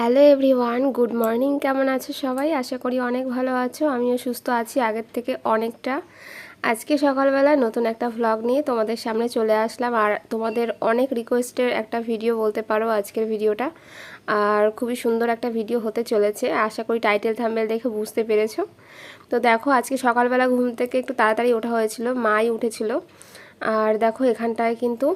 Hello everyone, good morning. কেমন আছো সবাই? আশা করি অনেক ভালো আছো। আমিও সুস্থ আছি আগের থেকে অনেকটা। আজকে সকালবেলা নতুন একটা ভ্লগ নিয়ে তোমাদের সামনে চলে আসলাম, আর তোমাদের অনেক রিকোয়েস্টের একটা ভিডিও বলতে পারো আজকের ভিডিওটা। আর খুবই সুন্দর একটা ভিডিও হতে চলেছে, আশা করি টাইটেল থাম্বনেল দেখে বুঝতে পেরেছো। তো দেখো, আজকে সকালবেলা ঘুম থেকে একটু তাড়াতাড়ি ওঠা হয়েছিল, মাই উঠেছিল। আর দেখো এখানটায় কিন্তু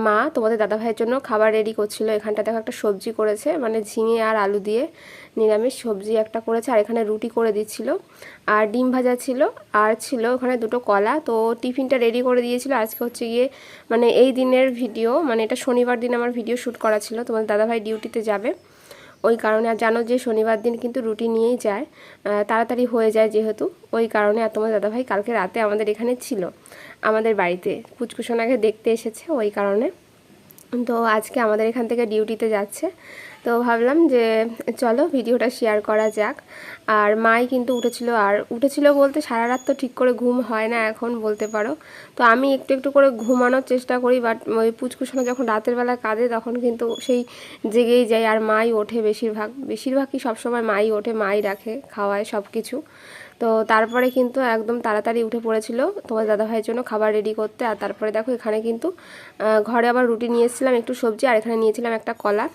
মা তোমাদের দাদাভাইয়ের জন্য খাবার রেডি করছিল। এখানটা দেখো একটা সবজি করেছে, মানে ঝিঙে আর আলু দিয়ে নিরামিষ সবজি একটা করেছে, আর এখানে রুটি করে দিচ্ছিল, আর ডিম ভাজা ছিল, আর ছিল ওখানে দুটো কলা। তো টিফিনটা রেডি করে দিয়েছিল। আজকে হচ্ছে গিয়ে মানে এই দিনের ভিডিও, মানে এটা শনিবার দিন আমার ভিডিও শ্যুট করা ছিল, তোমাদের দাদাভাই ডিউটিতে যাবে ওই কারণে। আর জানো যে শনিবার দিন কিন্তু রুটি নিয়েই যায়, তাড়াতাড়ি হয়ে যায় যেহেতু, ওই কারণে। আর তোমার দাদাভাই কালকে রাতে আমাদের এখানে ছিল, আমাদের বাড়িতে পুচকুসোনাকে দেখতে এসেছে ওই কারণে। তো আজকে আমাদের এখান থেকে ডিউটিতে যাচ্ছে, তো ভাবলাম যে চলো ভিডিওটা শেয়ার করা যাক। আর মাই কিন্তু উঠেছিল বলতে সারা রাত তো ঠিক করে ঘুম হয় না এখন বলতে পারো। তো আমি একটু একটু করে ঘুমানোর চেষ্টা করি, বাট ওই পুচকুসোনা যখন রাতের বেলা কাঁদে তখন কিন্তু সেই জেগেই যায়। আর মাই ওঠে বেশিরভাগই সবসময় মাই ওঠে, মাই রাখে, খাওয়ায় সব কিছু। তো তারপরে কিন্তু একদম তাড়াতাড়ি উঠে পড়েছিল তোমার দাদাভাইয়ের জন্য খাবার রেডি করতে। আর তারপরে দেখো এখানে কিন্তু ঘরে আবার রুটি নিয়ে এসেছিলাম, একটু সবজি, আর এখানে নিয়েছিলাম একটা কলা।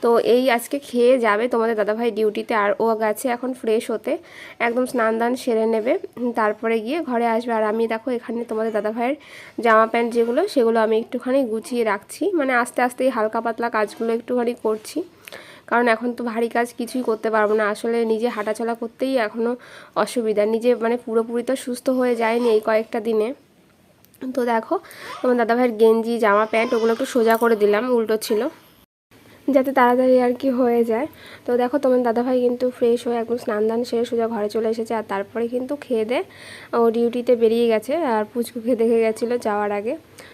তো এই আজকে খেয়ে যাবে তোমাদের দাদাভাই ডিউটিতে। আর ও গেছে এখন ফ্রেশ হতে, একদম স্নান দান সেরে নেবে, তারপরে গিয়ে ঘরে আসবে। আর আমি দেখো এখানে তোমাদের দাদাভাইয়ের জামা প্যান্ট যেগুলো সেগুলো আমি একটুখানি গুছিয়ে রাখছি, মানে আস্তে আস্তে হালকা পাতলা কাজগুলো একটুখানি করছি, কারণ এখন তো ভারী কাজ কিছুই করতে পারবো না। আসলে নিজে হাঁটাচলা করতেই এখনও অসুবিধা, নিজে মানে পুরোপুরি তো সুস্থ হয়ে যায়নি এই কয়েকটা দিনে। তো দেখো তোমার দাদাভাইয়ের গেঞ্জি জামা প্যান্ট ওগুলো একটু সোজা করে দিলাম, উল্টো ছিল, যাতে তাড়াতাড়ি আর কি হয়ে যায়। তো দেখো তোমার দাদাভাই কিন্তু ফ্রেশ হয়ে একদম স্নান দান সেরে সোজা ঘরে চলে এসেছে। আর তারপরে কিন্তু খেয়ে দে ও ডিউটিতে বেরিয়ে গেছে, আর পুচকুকে দেখে গেছিলো যাওয়ার আগে।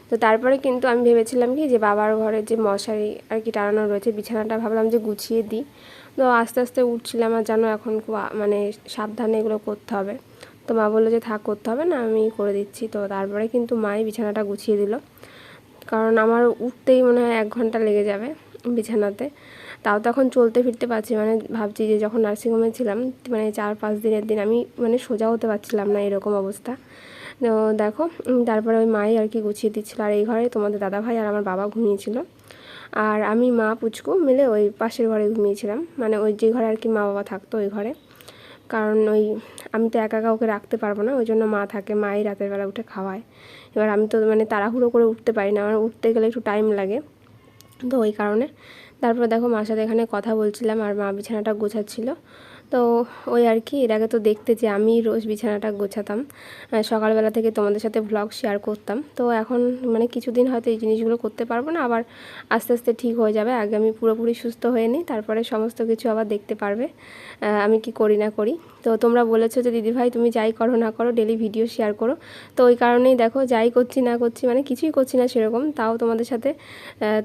তো তারপরে কিন্তু আমি ভেবেছিলাম কি যে বাবার ঘরে যে মশারি আর কি টানানো রয়েছে, বিছানাটা ভাবলাম যে গুছিয়ে দিই। তো আস্তে আস্তে উঠছিলাম, আর জানো এখন খুব মানে সাবধানে এগুলো করতে হবে। তো মা বললো যে থাক, করতে হবে না, আমি করে দিচ্ছি। তো তারপরে কিন্তু মাই বিছানাটা গুছিয়ে দিল, কারণ আমার উঠতেই মনে হয় 1 ঘন্টা লেগে যাবে বিছানাতে। তাও তো এখন চলতে ফিরতে পারছি, মানে ভাবছি যে যখন নার্সিংহোমে ছিলাম মানে 4-5 দিনের দিন আমি মানে সোজা হতে পারছিলাম না, এরকম অবস্থা। তো দেখো তারপরে ওই মাই আর কি গুছিয়ে দিচ্ছিলো। আর এই ঘরে তোমাদের দাদাভাই আর আমার বাবা ঘুমিয়েছিল, আর আমি মা পুচকু মিলে ওই পাশের ঘরে ঘুমিয়েছিলাম, মানে ওই যে ঘরে আর কি মা বাবা থাকতো ওই ঘরে। কারণ ওই আমি তো একা একা ওকে রাখতে পারবো না, ওই জন্য মা থাকে, মাই রাতের বেলা উঠে খাওয়ায়। এবার আমি তো মানে তাড়াহুড়ো করে উঠতে পারি না, আমার উঠতে গেলে একটু টাইম লাগে, তো ওই কারণে। তারপর দেখো মার সাথে এখানে কথা বলছিলাম, আর মা বিছানাটা গোছাচ্ছিল। তো ওই আর কি, এর আগে তো দেখতে যে আমি রোজ বিছানাটা গোছাতাম, সকালবেলা থেকে তোমাদের সাথে ভ্লগ শেয়ার করতাম। তো এখন মানে কিছুদিন হয়তো এই জিনিসগুলো করতে পারবো না, আবার আস্তে আস্তে ঠিক হয়ে যাবে। আগে আমি পুরোপুরি সুস্থ হয়ে নিই, তারপরে সমস্ত কিছু আবার দেখতে পারবে আমি কি করি না করি। তো তোমরা বলেছো যে দিদিভাই তুমি যাই করো না করো ডেলি ভিডিও শেয়ার করো, তো ওই কারণেই দেখো যাই করছি না করছি, মানে কিছুই করছি না সেরকম, তাও তোমাদের সাথে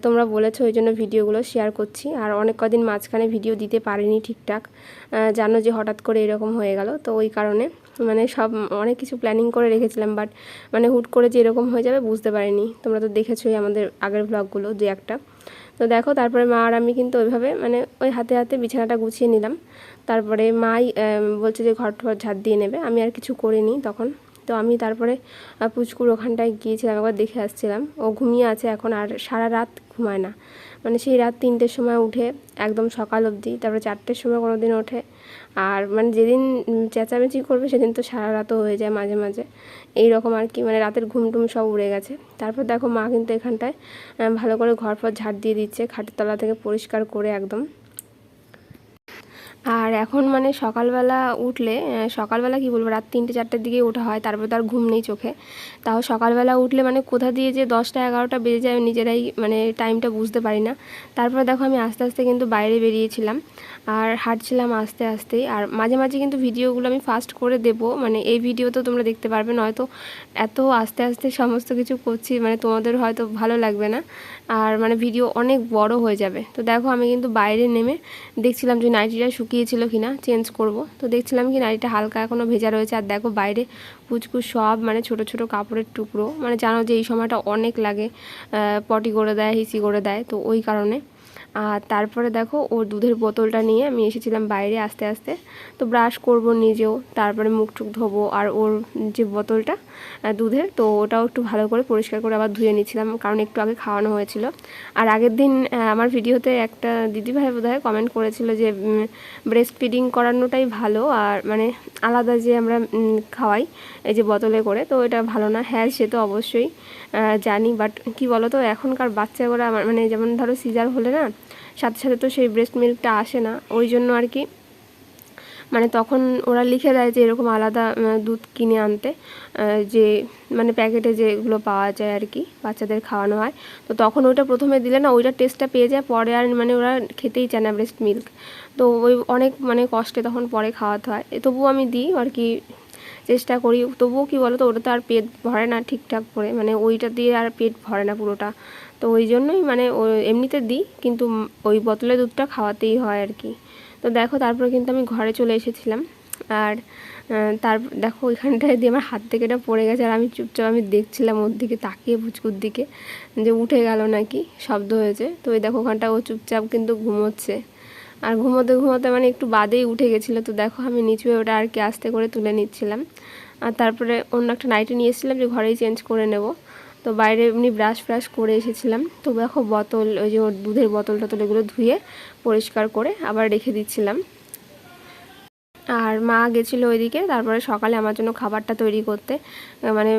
তোমরা বলেছো ওই জন্য ভিডিওগুলো শেয়ার করছি। আর অনেক কদিন মাঝখানে ভিডিও দিতে পারিনি ঠিকঠাক, জানো যে হঠাৎ করে এরকম হয়ে গেল, তো ওই কারণে মানে অনেক কিছু প্ল্যানিং করে রেখেছিলাম, বাট মানে হুট করে যে এরকম হয়ে যাবে বুঝতে পারিনি। তোমরা তো দেখেছোই আমাদের আগের ভ্লগগুলো যে একটা। তো দেখো তারপরে মা আর আমি কিন্তু ওইভাবে মানে ওই হাতে হাতে বিছানাটা গুছিয়ে নিলাম। তারপরে মাই বলছে যে ঘর টর ঝাড় দিয়ে নেবে, আমি আর কিছু করিনি তখন। তো আমি তারপরে পুচকুর ওখানটায় গিয়েছিলাম, একবার দেখে আসছিলাম, ও ঘুমিয়ে আছে এখন, আর সারা রাত ঘুমায় না, মানে সেই রাত 3টের সময় উঠে একদম সকাল অবধি, তারপরে 4টের সময় কোনো দিন ওঠে। আর মানে যেদিন চেঁচামেচি করবে সেদিন তো সারা রাতও হয়ে যায় মাঝে মাঝে, এই রকম আর কি, মানে রাতের ঘুম টুম সব উড়ে গেছে। তারপর দেখো মা কিন্তু এখানটায় ভালো করে ঘর ফর ঝাড় দিয়ে দিচ্ছে, খাটের তলা থেকে পরিষ্কার করে একদম। আর এখন মানে সকালবেলা উঠলে, সকালবেলা কি বলবো, রাত 3টে-4টের দিকে ওঠা হয়, তারপর তার ঘুম নেই চোখে। তাও সকালবেলা উঠলে মানে কোথা দিয়ে যে 10টা-11টা বেজে যায় নিজেরাই মানে টাইমটা বুঝতে পারি না। তারপর দেখো আমি আস্তে আস্তে কিন্তু বাইরে বেরিয়েছিলাম, আর হাঁটছিলাম আস্তে আস্তেই। আর মাঝে মাঝে কিন্তু ভিডিওগুলো আমি ফাস্ট করে দেবো, মানে এই ভিডিও তো তোমরা দেখতে পারবে, নয়তো এত আস্তে আস্তে সমস্ত কিছু করছি মানে তোমাদের হয়তো ভালো লাগবে না, আর মানে ভিডিও অনেক বড় হয়ে যাবে। তো দেখো আমি কিন্তু বাইরে নেমে দেখছিলাম যে নাইটিটা শুকিয়েছিল কিনা, চেঞ্জ করব। তো দেখছিলাম কি নাইটিটা হালকা এখনও ভেজা রয়েছে। আর দেখো বাইরে পুচকুচ সব মানে ছোট ছোট কাপড়ের টুকরো, মানে জানো যে এই সময়টা অনেক লাগে, পটি করে দেয়, হিসি করে দেয়, তো ওই কারণে। আর তারপরে দেখো ওর দুধের বোতলটা নিয়ে আমি এসেছিলাম বাইরে আস্তে আস্তে। তো ব্রাশ করব নিজেও, তারপরে মুখ টুক ধোবো, আর ওর যে বোতলটা দুধের, তো ওটাও একটু ভালো করে পরিষ্কার করে আবার ধুয়ে নিচ্ছিলাম, কারণ একটু আগে খাওয়ানো হয়েছিল। আর আগের দিন আমার ভিডিওতে একটা দিদিভাই বোধহয় কমেন্ট করেছিল যে ব্রেস্ট ফিডিং করানোটাই ভালো, আর মানে আলাদা যে আমরা খাওয়াই এই যে বোতলে করে, তো এটা ভালো না। হ্যাঁ, সে তো অবশ্যই জানি, বাট কি বলো তো, এখনকার বাচ্চাগুলো মানে যেমন ধরো সিজার হলে না সাথে সাথে তো সেই ব্রেস্ট মিল্কটা আসে না, ওই জন্য আর কি মানে তখন ওরা লিখে দেয় যে এরকম আলাদা দুধ কিনে আনতে, যে মানে প্যাকেটে যেগুলো পাওয়া যায় আর কি বাচ্চাদের খাওয়ানো হয়। তো তখন ওইটা প্রথমে দিলে না ওইটা টেস্টটা পেয়ে যায়, পরে আর মানে ওরা খেতেই চায় না ব্রেস্ট মিল্ক। তো ওই অনেক মানে কষ্টে তখন পরে খাওয়াতে হয়। তবুও আমি দিই আর কি, চেষ্টা করি। তবুও কি বলো তো, ওটা তো আর পেট ভরে না ঠিকঠাক করে, মানে ওইটা দিয়ে আর পেট ভরে না পুরোটা। তো ওই জন্যই মানে এমনিতে দিই, কিন্তু ওই বোতলের দুধটা খাওয়াতেই হয় আর কি। তো দেখো তারপরে কিন্তু আমি ঘরে চলে এসেছিলাম। আর তারপর দেখো ওইখানটায় দিয়ে আমার হাত থেকে এটা পড়ে গেছে, আর আমি চুপচাপ আমি দেখছিলাম ওর দিকে তাকিয়ে, পুচকুর দিকে, যে উঠে গেল নাকি, শব্দ হয়েছে। তো ওই দেখো ওখানটা ও চুপচাপ কিন্তু ঘুমোচ্ছে, আর ঘুমোতে ঘুমোতে মানে একটু বাদেই উঠে গেছিলো। তো দেখো আমি নিচে ওটা আর কি আস্তে করে তুলে নিচ্ছিলাম। আর তারপরে অন্য একটা নাইটি নিয়ে এসেছিলাম যে ঘরেই চেঞ্জ করে নেব। তো বাইরে এমনি ব্রাশ ফ্রাশ করে এসেছিলাম। তো দেখো বোতল, ওই যে ওর দুধের বোতল টোতল এগুলো ধুয়ে পরিষ্কার করে আবার রেখে দিচ্ছিলাম। আর মা গেছিলো ওইদিকে, তারপরে সকালে আমার জন্য খাবারটা তৈরি করতে, মানে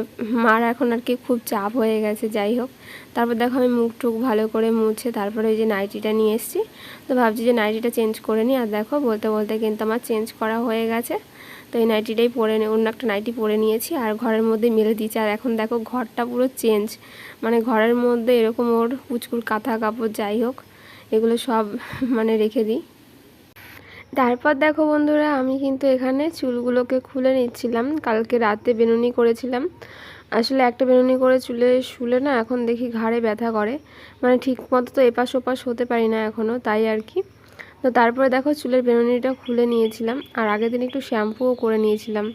মার এখন আর কি খুব চাপ হয়ে গেছে। যাই হোক, তারপর দেখো আমি মুখ টুক ভালো করে মুছে তারপরে ওই যে নাইটিটা নিয়ে এসেছি। তো ভাবছি যে নাইটিটা চেঞ্জ করে নিই, আর দেখো বলতে বলতে কিন্তু আমার চেঞ্জ করা হয়ে গেছে। তো এই নাইটিটাই পরে অন্য একটা নাইটি পরে নিয়েছি, আর ঘরের মধ্যে মেলে দিয়েছি। আর এখন দেখো ঘরটা পুরো চেঞ্জ, মানে ঘরের মধ্যে এরকম ওর পুচকুর কাঁথা কাপড় যাই হোক এগুলো সব মানে রেখে দিই। তারপর দেখো বন্ধুরা, আমি কিন্তু এখানে চুলগুলোকে খুলে নিচ্ছিলাম। কালকে রাতে বেনুনি করেছিলাম, আসলে একটা বেনুনি করে চুলে শুলে না এখন দেখি ঘাড়ে ব্যথা করে, মানে ঠিক মতো তো এপাশ ওপাশ হতে পারি না এখনও, তাই আর কি। তো তারপরে দেখো চুলের বেনুনিটা খুলে নিয়েছিলাম, আর আগের দিন একটু শ্যাম্পুও করে নিয়েছিলাম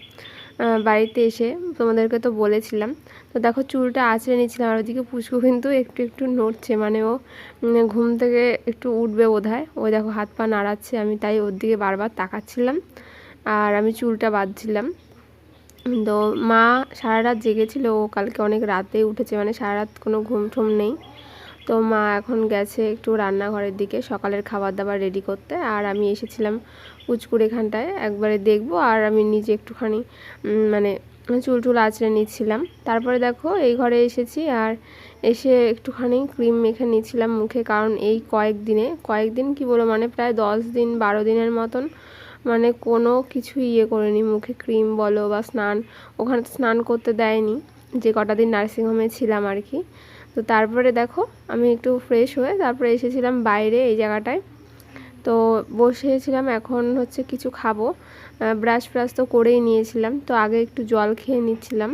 বাড়িতে এসে, তোমাদেরকে তো বলেছিলাম। তো দেখো চুলটা আঁচড়ে নিচ্ছিলাম, আর ওদিকে পুচকু কিন্তু একটু একটু নড়ছে, মানে ও ঘুম থেকে একটু উঠবে বোধহয়। ওই দেখো হাত পা নাড়াচ্ছে, আমি তাই ওর দিকে বারবার তাকাচ্ছিলাম, আর আমি চুলটা বাঁধছিলাম। তো মা সারা রাত জেগেছিল, ও কালকে অনেক রাতেই উঠেছে, মানে সারা রাত কোনো ঘুম ঠুম নেই। তো মা এখন গেছে একটু রান্নাঘরের দিকে সকালের খাবার দাবার রেডি করতে, আর আমি এসেছিলাম পুচকুর এখানটায় একবারে দেখবো, আর আমি নিজে একটুখানি মানে চুল টুল আঁচড়ে নিচ্ছিলাম। তারপরে দেখো এই ঘরে এসেছি, আর এসে একটুখানি ক্রিম মেখে নিচ্ছিলাম মুখে, কারণ এই কয়েকদিন কি বলো, মানে প্রায় 10 দিন 12 দিনের মতন মানে কোনো কিছু করিনি মুখে, ক্রিম বলো বা স্নান, ওখানে তো স্নান করতে দেয়নি যে কটা দিন নার্সিংহোমে ছিলাম আর কি। তো তারপরে দেখো আমি একটু ফ্রেশ হয়ে তারপরে এসেছিলাম বাইরে এই জায়গাটায়। তো বসেছিলাম, এখন হচ্ছে কিছু খাবো। ব্রাশ ফ্রাশ তো করেই নিয়েছিলাম, তো আগে একটু জল খেয়ে নিচ্ছিলাম।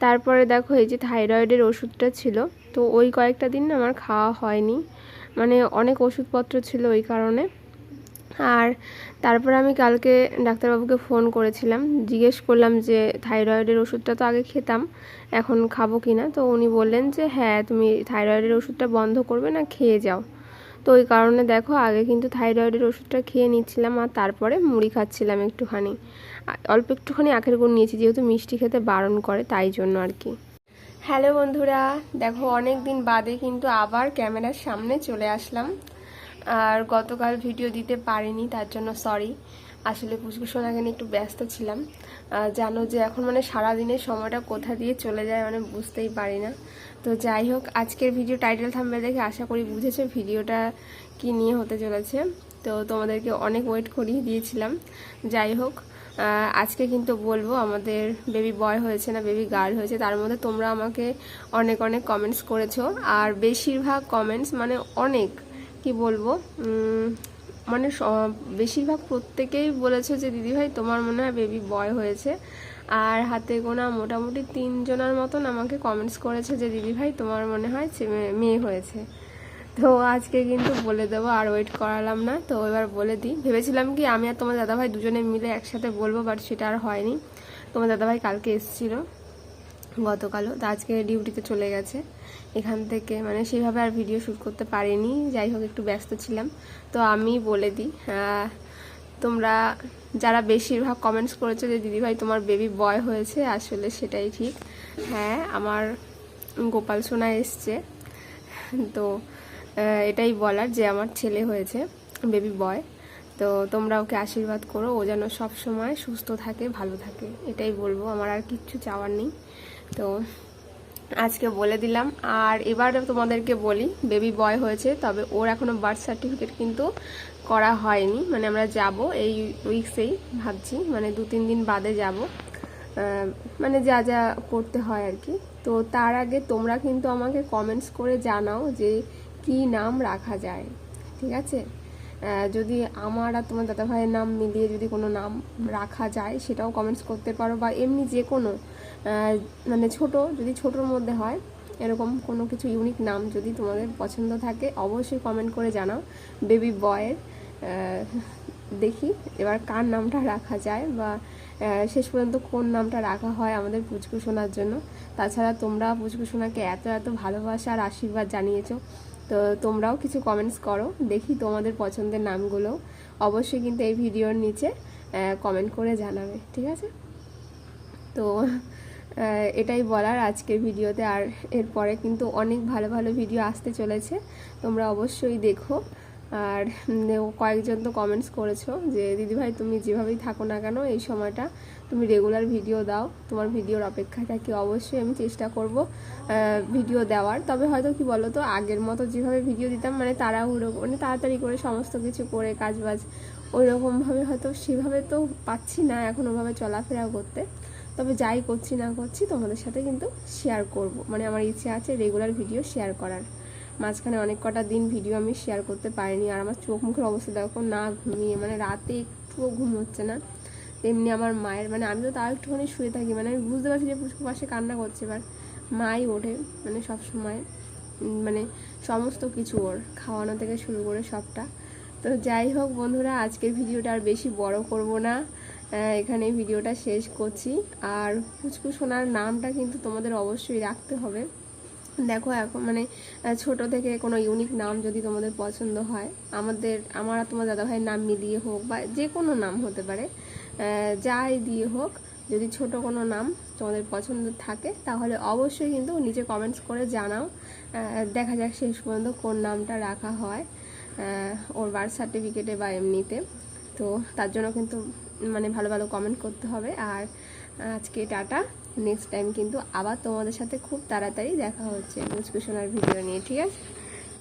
তারপরে দেখো এই যে থাইরয়েডের ওষুধটা ছিল, তো ওই কয়েকটা দিন আমার খাওয়া হয়নি, মানে অনেক ওষুধপত্র ছিল ওই কারণে। আর তারপরে আমি কালকে ডাক্তারবাবুকে ফোন করেছিলাম, জিজ্ঞেস করলাম যে থাইরয়েডের ওষুধটা তো আগে খেতাম, এখন খাবো কি না। তো উনি বললেন যে হ্যাঁ, তুমি থাইরয়েডের ওষুধটা বন্ধ করবে না, খেয়ে যাও। তো ওই কারণে দেখো আগে কিন্তু থাইরয়েডের ওষুধটা খেয়ে নিচ্ছিলাম, আর তারপরে মুড়ি খাচ্ছিলাম একটুখানি, অল্প একটুখানি আখের গুড় নিয়েছি, যেহেতু মিষ্টি খেতে বারণ করে তাই জন্য আর কি। হ্যালো বন্ধুরা, দেখো অনেক দিন বাদে কিন্তু আবার ক্যামেরার সামনে চলে আসলাম। আর গতকাল ভিডিও দিতে পারিনি, তার জন্য সরি। আসলে পুচকুসোনাকে নিয়ে একটু ব্যস্ত ছিলাম। জানো যে এখন মানে সারাদিনের সময়টা কোথা দিয়ে চলে যায় মানে বুঝতেই পারি না। তো যাই হোক, আজকের ভিডিও টাইটেল থাম্বনেল দেখে আশা করি বুঝেছো ভিডিওটা কি নিয়ে হতে চলেছে। তো তোমাদেরকে অনেক ওয়েট করিয়ে দিয়েছিলাম। যাই হোক, আজকে কিন্তু বলবো আমাদের বেবি বয় হয়েছে না বেবি গার্ল হয়েছে, তার মধ্যে তোমরা আমাকে অনেক অনেক কমেন্টস করেছো, আর বেশিরভাগ কমেন্টস মানে অনেক কি বলবো, মানে বেশিরভাগ প্রত্যেকেই বলেছে যে দিদিভাই তোমার মনে হয় বেবি বয় হয়েছে। আর হাতে গোনা মোটামুটি 3 জনের মতন আমাকে কমেন্টস করেছে যে দিদিভাই তোমার মনে হয় মেয়ে হয়েছে। তো আজকে কিন্তু বলে দেবো, আর ওয়েট করালাম না। তো এবার বলে দিই, ভেবেছিলাম কি আমি আর তোমার দাদাভাই দুজনে মিলে একসাথে বলবো, বাট সেটা আর হয়নি। তোমার দাদাভাই কালকে এসেছিলো, গতকালও, তো আজকে ডিউটিতে চলে গেছে। এখান থেকে মানে সেভাবে আর ভিডিও শ্যুট করতে পারিনি, যাই হোক একটু ব্যস্ত ছিলাম। তো আমি বলে দিই, তোমরা যারা বেশিরভাগ কমেন্টস করেছো যে দিদিভাই তোমার বেবি বয় হয়েছে, আসলে সেটাই ঠিক। হ্যাঁ, আমার গোপাল সোনা এসছে। তো এটাই বলার যে আমার ছেলে হয়েছে, বেবি বয়। তো তোমরা ওকে আশীর্বাদ করো, ও যেন সব সময় সুস্থ থাকে, ভালো থাকে, এটাই বলবো। আমার আর কিচ্ছু চাওয়ার নেই। তো আজকে বলে দিলাম। আর এবার তোমাদেরকে বলি, বেবি বয় হয়েছে, তবে ওর এখনো বার্থ সার্টিফিকেট কিন্তু করা হয়নি। মানে আমরা যাব এই উইকসেই ভাবছি, মানে 2-3 দিন বাদে যাব, মানে যা যা করতে হয় আর কি। তো তার আগে তোমরা কিন্তু আমাকে কমেন্টস করে জানাও যে কি নাম রাখা যায়, ঠিক আছে? যদি আমার আর তোমার দাদা ভাইয়ের নাম মিলিয়ে যদি কোনো নাম রাখা যায় সেটাও কমেন্টস করতে পারো, বা এমনি যে কোনো মানে যদি ছোটোর মধ্যে হয় এরকম কোনো কিছু ইউনিক নাম যদি তোমাদের পছন্দ থাকে অবশ্যই কমেন্ট করে জানাও। বেবি বয়ের দেখি এবার কার নামটা রাখা যায়, বা শেষ পর্যন্ত কোন নামটা রাখা হয় আমাদের পুচকু সোনার জন্য। তাছাড়া তোমরা পুচকু সোনাকে এত এত ভালোবাসা আর আশীর্বাদ জানিয়েছো, তো তোমরাও কিছু কমেন্টস করো, দেখি তোমাদের পছন্দের নামগুলো অবশ্যই কিন্তু এই ভিডিওর নিচে কমেন্ট করে জানাবে, ঠিক আছে? তো এটাই বলার আজকের ভিডিওতে। আর এরপরে কিন্তু অনেক ভালো ভালো ভিডিও আসতে চলেছে, তোমরা অবশ্যই দেখো। আর কয়েকজন তো কমেন্টস করেছো যে দিদিভাই তুমি যেভাবেই থাকো না কেন এই সময়টা তুমি রেগুলার ভিডিও দাও, তোমার ভিডিওর অপেক্ষায় থাকি। অবশ্যই আমি চেষ্টা করব ভিডিও দেওয়ার। তবে হয়তো কি বলো তো, আগের মতো যেভাবে ভিডিও দিতাম মানে মানে তাড়াতাড়ি করে সমস্ত কিছু করে কাজবাজ, ওই রকমভাবে হয়তো সেভাবে তো পাচ্ছি না এখন ওভাবে চলাফেরা করতে। তবে যাই করছি না করছি তোমাদের সাথে কিন্তু শেয়ার করব, মানে আমার ইচ্ছে আছে রেগুলার ভিডিও শেয়ার করার। মাঝখানে অনেক কটা দিন ভিডিও আমি শেয়ার করতে পারিনি, আর আমার চোখ মুখের অবস্থা দেখো, না ঘুমিয়ে মানে রাতে একটুও ঘুম হচ্ছে না। তেমনি আমার মায়ের, মানে আমি তো তাও একটুখানি শুয়ে থাকি, মানে আমি বুঝতে পারছি যে পুচকু পাশে কান্না করছে, এবার মাই ওঠে মানে সব সময়, মানে সমস্ত কিছু ওর খাওয়ানো থেকে শুরু করে সবটা। তো যাই হোক বন্ধুরা, আজকের ভিডিওটা আর বেশি বড় করব না, এখানে ভিডিওটা শেষ করছি। আর পুচকু সোনার নামটা কিন্তু তোমাদের অবশ্যই রাখতে হবে। দেখো এখন মানে ছোট থেকে কোনো ইউনিক নাম যদি তোমাদের পছন্দ হয়, আমার আর তোমার দাদাভাইয়ের নাম মিলিয়ে হোক বা যে কোনো নাম হতে পারে, যাই দিয়ে হোক, যদি ছোট কোনো নাম তোমাদের পছন্দ থাকে তাহলে অবশ্যই কিন্তু নিচে কমেন্টস করে জানাও। দেখা যাক শেষ পর্যন্ত কোন নামটা রাখা হয় ওর বার্থ সার্টিফিকেটে বা এমনিতে। তো তার জন্য কিন্তু মানে ভালো ভালো কমেন্ট করতে হবে। আর আজকে টাটা, নেক্সট টাইম কিন্তু আবার তোমাদের সাথে খুব তাড়াতাড়ি দেখা হচ্ছে পুচকু সোনার ভিডিও নিয়ে, ঠিক আছে?